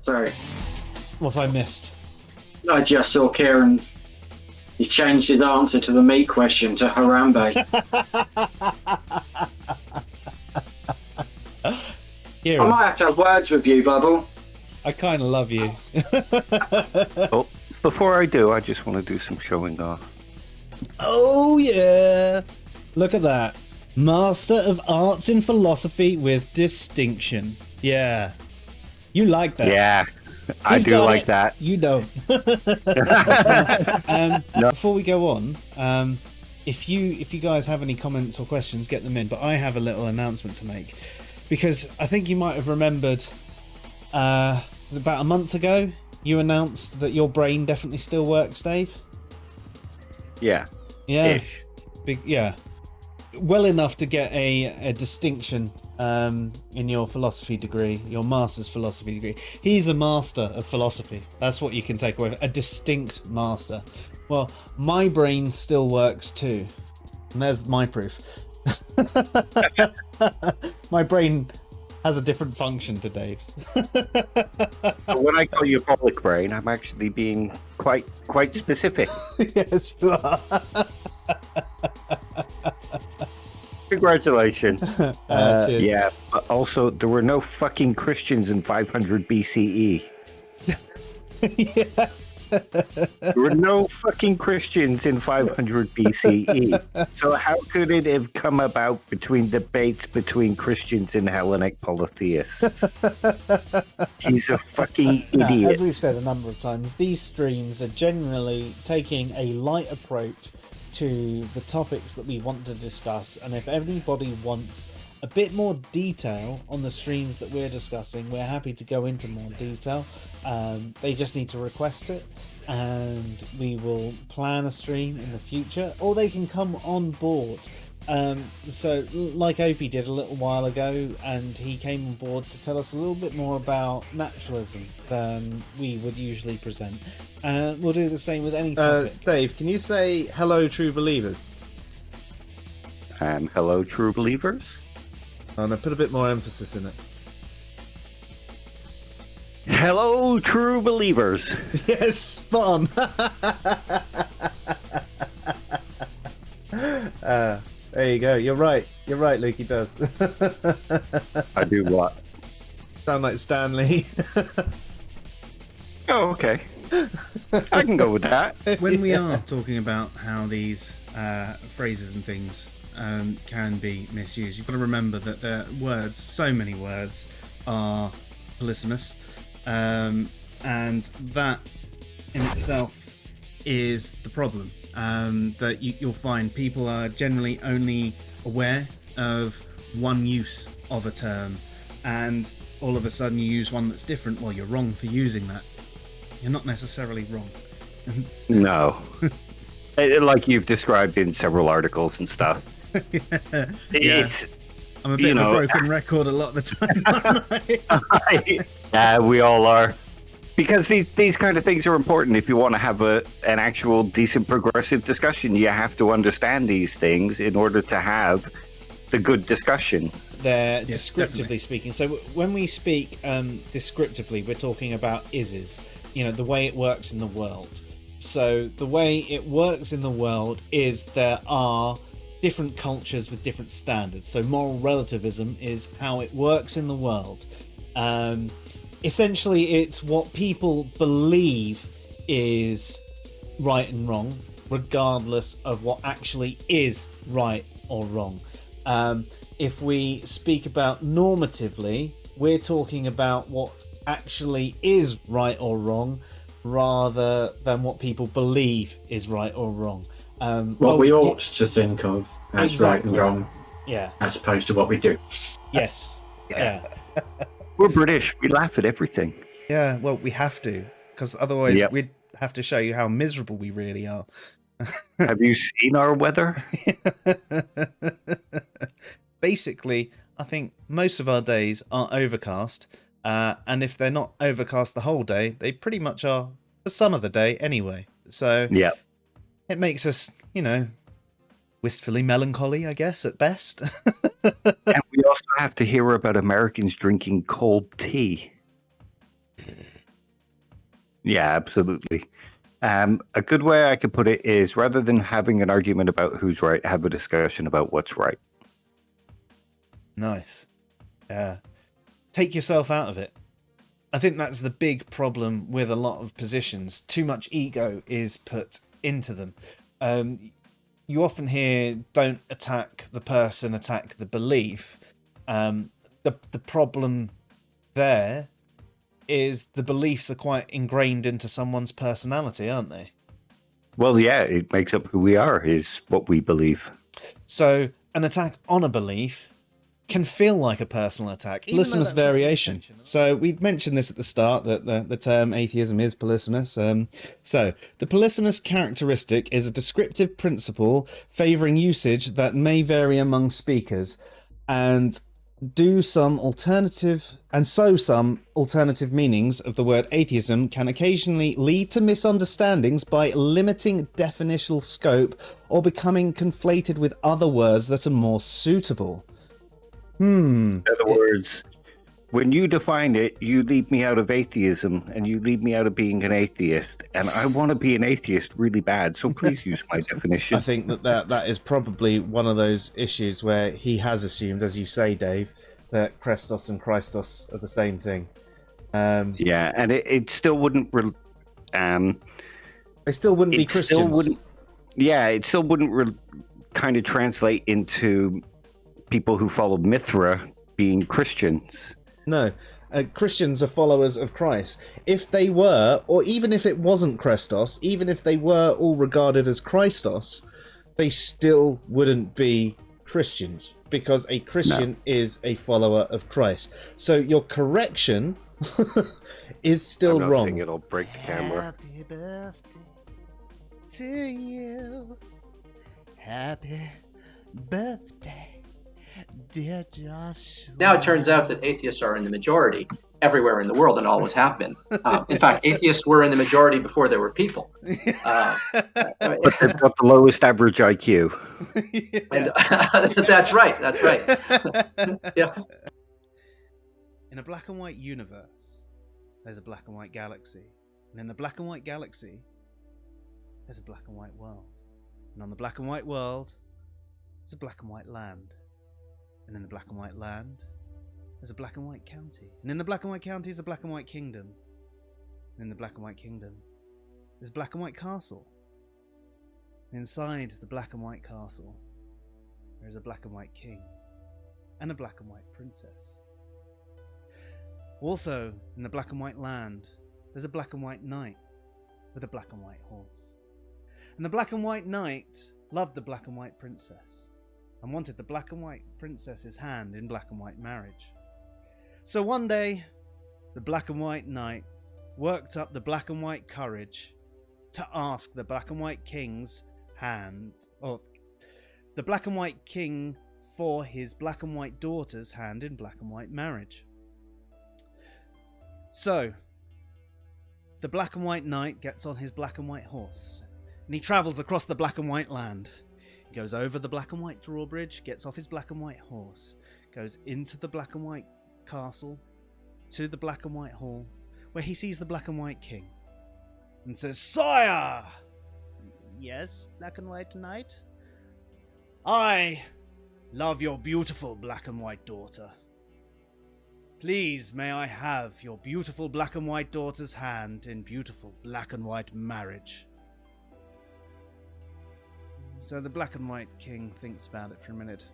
Sorry. What have I missed? I just saw Kieran. He's changed his answer to the meat question to Harambe. I Kieran, might have to have words with you, Bubble. I kind of love you. Oh, before I do, I just want to do some showing off. Oh, yeah. Look at that. Master of Arts in Philosophy with distinction. Yeah. You like that. Yeah, I Who's do got like it? that. You don't. No. Before we go on, if you guys have any comments or questions, get them in. But I have a little announcement to make, because I think you might have remembered, it was about a month ago, you announced that your brain definitely still works, Dave. Yeah. Yeah. Ish. Yeah. Well enough to get a distinction in your philosophy degree, your master's philosophy degree. He's a master of philosophy. That's what you can take away. A distinct master. Well, my brain still works too. And there's my proof. My brain has a different function to Dave's. When I call you public brain, I'm actually being quite specific. Yes, you are. Congratulations. Cheers. Yeah, but also there were no fucking Christians in 500 BCE. Yeah. There were no fucking Christians in 500 BCE. So how could it have come about between debates between Christians and Hellenic polytheists? He's a fucking idiot. As we've said a number of times, these streams are generally taking a light approach to the topics that we want to discuss, and if anybody wants a bit more detail on the streams that we're discussing, we're happy to go into more detail. They just need to request it, and we will plan a stream in the future, or they can come on board. So like Opie did a little while ago, and he came on board to tell us a little bit more about naturalism than we would usually present. We'll do the same with any topic. Dave, can you say hello, true believers? Hello, true believers. Oh, no, put a bit more emphasis in it. Hello, true believers. Yes, spot on. There you go. You're right, Luke. He does. I do what? Sound like Stanley. Oh, okay. I can go with that. When we are talking about how these phrases and things can be misused, you've got to remember that the words, so many words, are polysemous, and that in itself is the problem. That you'll find people are generally only aware of one use of a term, and all of a sudden you use one that's different. Well, you're wrong for using that. You're not necessarily wrong. No. Like you've described in several articles and stuff. Yeah. It's, I'm a bit of a broken record a lot of the time, aren't I? Yeah, we all are. Because these kind of things are important. If you want to have an actual decent progressive discussion, you have to understand these things in order to have the good discussion. They're Yes, descriptively definitely. speaking. So when we speak descriptively, we're talking about is, the way it works in the world. So the way it works in the world is there are different cultures with different standards. So moral relativism is how it works in the world. Essentially, it's what people believe is right and wrong, regardless of what actually is right or wrong. If we speak about normatively, we're talking about what actually is right or wrong, rather than what people believe is right or wrong. What we ought to think of as right and wrong, Yeah. as opposed to what we do. Yes. Yeah. Yeah. We're British. We laugh at everything. Yeah. Well, we have to, because otherwise Yep. we'd have to show you how miserable we really are. Have you seen our weather? Basically, I think most of our days are overcast, and if they're not overcast the whole day, they pretty much are for some of the day anyway. So Yeah. it makes us, wistfully melancholy, I guess, at best. And we also have to hear about Americans drinking cold tea. Yeah, absolutely. A good way I could put it is rather than having an argument about who's right, have a discussion about what's right. Nice. Yeah. Take yourself out of it. I think that's the big problem with a lot of positions. Too much ego is put into them. You often hear, don't attack the person, attack the belief. The problem there is the beliefs are quite ingrained into someone's personality, aren't they? Well, yeah, it makes up who we are, is what we believe. So an attack on a belief can feel like a personal attack. Polysemous variation. So we mentioned this at the start, that the term atheism is polysemous. So the polysemous characteristic is a descriptive principle favouring usage that may vary among speakers, and some alternative meanings of the word atheism can occasionally lead to misunderstandings by limiting definitional scope or becoming conflated with other words that are more suitable. In other words, when you define it, you leave me out of atheism and you leave me out of being an atheist. And I want to be an atheist really bad, so please use my definition. I think that is probably one of those issues where he has assumed, as you say, Dave, that Christos and Christos are the same thing. Yeah, and it still wouldn't... they still wouldn't be Christians. It still wouldn't kind of translate into people who follow Mithra being Christians. No, Christians are followers of Christ. If they were, or even if it wasn't Christos, even if they were all regarded as Christos, they still wouldn't be Christians, because a Christian is a follower of Christ. So your correction is still wrong. Sing, it'll break the camera. Happy birthday to you. Happy birthday, dear Joshua. Now it turns out that atheists are in the majority everywhere in the world and always have been. In fact, atheists were in the majority before there were people. But they've got the lowest average IQ. And, that's right. Yeah. In a black and white universe, there's a black and white galaxy. And in the black and white galaxy, there's a black and white world. And on the black and white world, there's a black and white land. And in the black and white land, there's a black and white county. And in the black and white county is a black and white kingdom. And in the black and white kingdom, there's a black and white castle. And inside the black and white castle, there is a black and white king and a black and white princess. Also, in the black and white land, there's a black and white knight with a black and white horse. And the black and white knight loved the black and white princess and wanted the black and white princess's hand in black and white marriage. So one day, the black and white knight worked up the black and white courage to ask the black and white king's hand, or the black and white king, for his black and white daughter's hand in black and white marriage. So, the black and white knight gets on his black and white horse, and he travels across the black and white land. He goes over the black and white drawbridge, gets off his black and white horse, goes into the black and white castle, to the black and white hall, where he sees the black and white king, and says, "Sire!" "Yes, black and white knight?" "I love your beautiful black and white daughter. Please, may I have your beautiful black and white daughter's hand in beautiful black and white marriage?" So the black and white king thinks about it for a minute.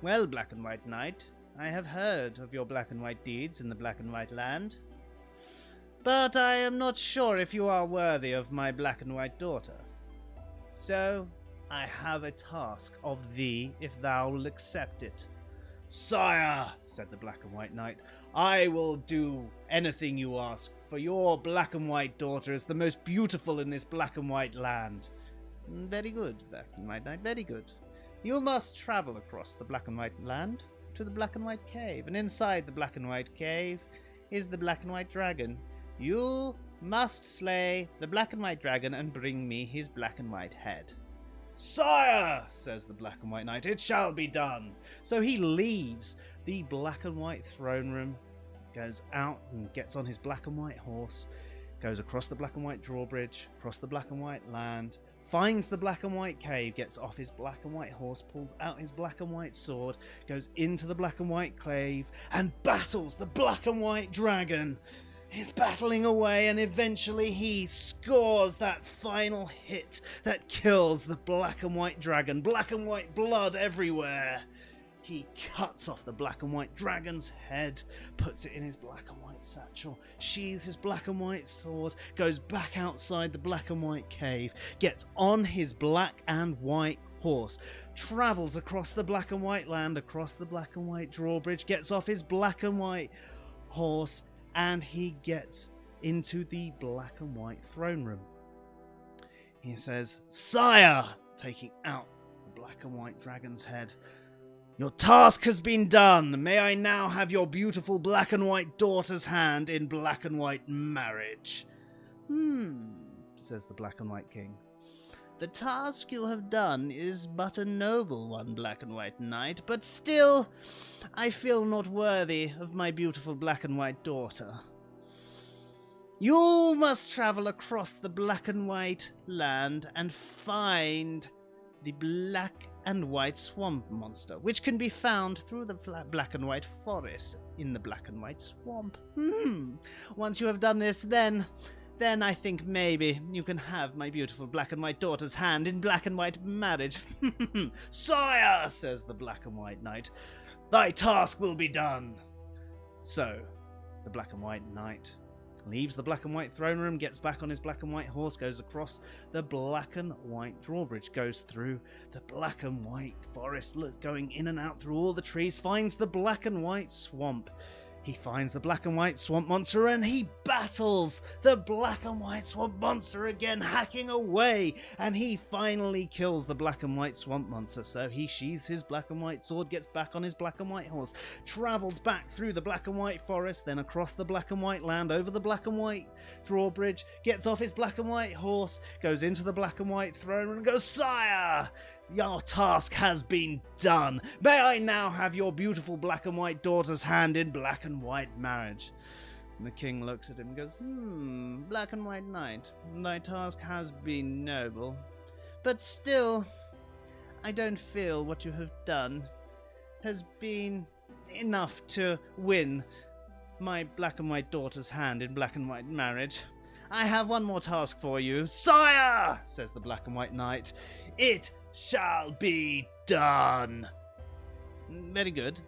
Well, black and white knight, I have heard of your black and white deeds in the black and white land, but I am not sure if you are worthy of my black and white daughter. So I have a task of thee, if thou will accept it. "Sire," said the black and white knight, "I will do anything you ask, for your black and white daughter is the most beautiful in this black and white land." "Very good, black and white knight, very good. You must travel across the black and white land to the black and white cave, and inside the black and white cave is the black and white dragon. You must slay the black and white dragon and bring me his black and white head." "Sire," says the black and white knight, "it shall be done." So he leaves the black and white throne room goes out and gets on his black and white horse, goes across the black and white drawbridge, across the black and white land, finds the black and white cave, gets off his black and white horse, pulls out his black and white sword, goes into the black and white cave, and battles the black and white dragon. He's battling away, and eventually he scores that final hit that kills the black and white dragon. Black and white blood everywhere. He cuts off the black and white dragon's head, puts it in his black and white satchel, sheathes his black and white sword, goes back outside the black and white cave, gets on his black and white horse, travels across the black and white land, across the black and white drawbridge, gets off his black and white horse, and he gets into the black and white throne room. He says, "Sire," taking out the black and white dragon's head, "your task has been done. May I now have your beautiful black and white daughter's hand in black and white marriage?" Says the black and white king. "The task you have done is but a noble one, black and white knight, but still, I feel not worthy of my beautiful black and white daughter. You must travel across the black and white land and find the black and white swamp monster, which can be found through the black and white forest in the black and white swamp. Once you have done this, then I think maybe you can have my beautiful black and white daughter's hand in black and white marriage." "Sire," says the black and white knight, "thy task will be done." So, the black and white knight leaves the black and white throne room, gets back on his black and white horse, goes across the black and white drawbridge, goes through the black and white forest, going in and out through all the trees, finds the black and white swamp. He finds the black and white swamp monster, and he battles the black and white swamp monster again, hacking away, and he finally kills the black and white swamp monster. So he sheathes his black and white sword, gets back on his black and white horse, travels back through the black and white forest, then across the black and white land, over the black and white drawbridge, gets off his black and white horse, goes into the black and white throne room and goes, "Sire, your task has been done. May I now have your beautiful black and white daughter's hand in black and white marriage?" And the king looks at him and goes, "Black and white knight, thy task has been noble, but still, I don't feel what you have done has been enough to win my black and white daughter's hand in black and white marriage. I have one more task for you." "Sire," says the black and white knight, "it shall be done." "Very good.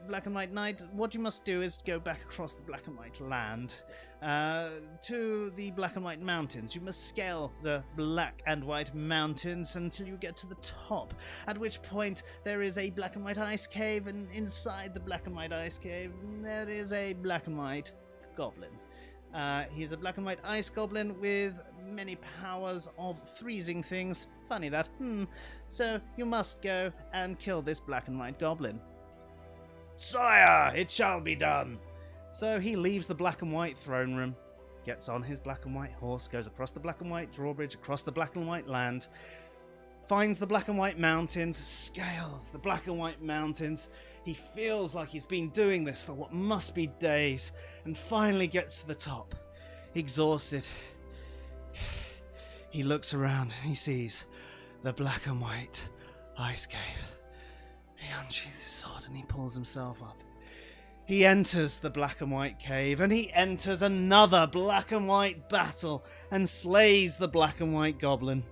Black and white knight, what you must do is go back across the black and white land to the black and white mountains. You must scale the black and white mountains until you get to the top, at which point there is a black and white ice cave, and inside the black and white ice cave there is a black and white goblin. He is a black and white ice goblin with many powers of freezing things. Funny that. So you must go and kill this black and white goblin." "Sire, it shall be done." So he leaves the black and white throne room, gets on his black and white horse, goes across the black and white drawbridge, across the black and white land, finds the black and white mountains, scales the black and white mountains. He feels like he's been doing this for what must be days, and finally gets to the top. Exhausted, he looks around and he sees the black and white ice cave. He unsheathes his sword and he pulls himself up. He enters the black and white cave, and he enters another black and white battle and slays the black and white goblin.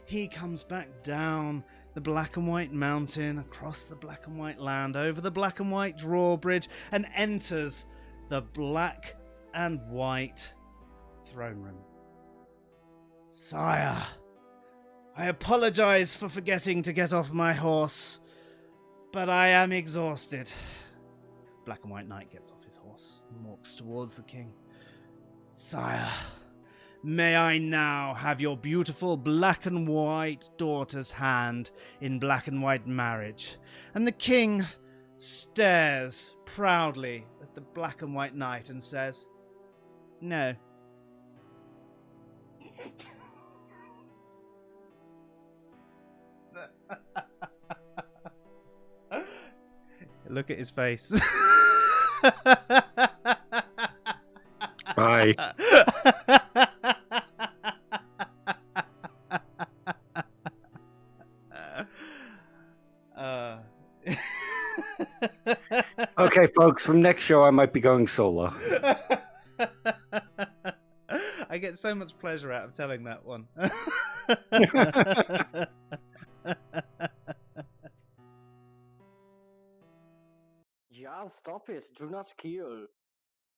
He comes back down the black and white mountain, across the black and white land, over the black and white drawbridge, and enters the black and white throne room. "Sire, I apologize for forgetting to get off my horse, but I am exhausted." Black and white knight gets off his horse and walks towards the king. "Sire, may I now have your beautiful black and white daughter's hand in black and white marriage?" And the king stares proudly at the black and white knight and says, "No." Look at his face. Bye. Okay, folks, from next show I might be going solo. I get so much pleasure out of telling that one. Yeah, stop it. Do not kill.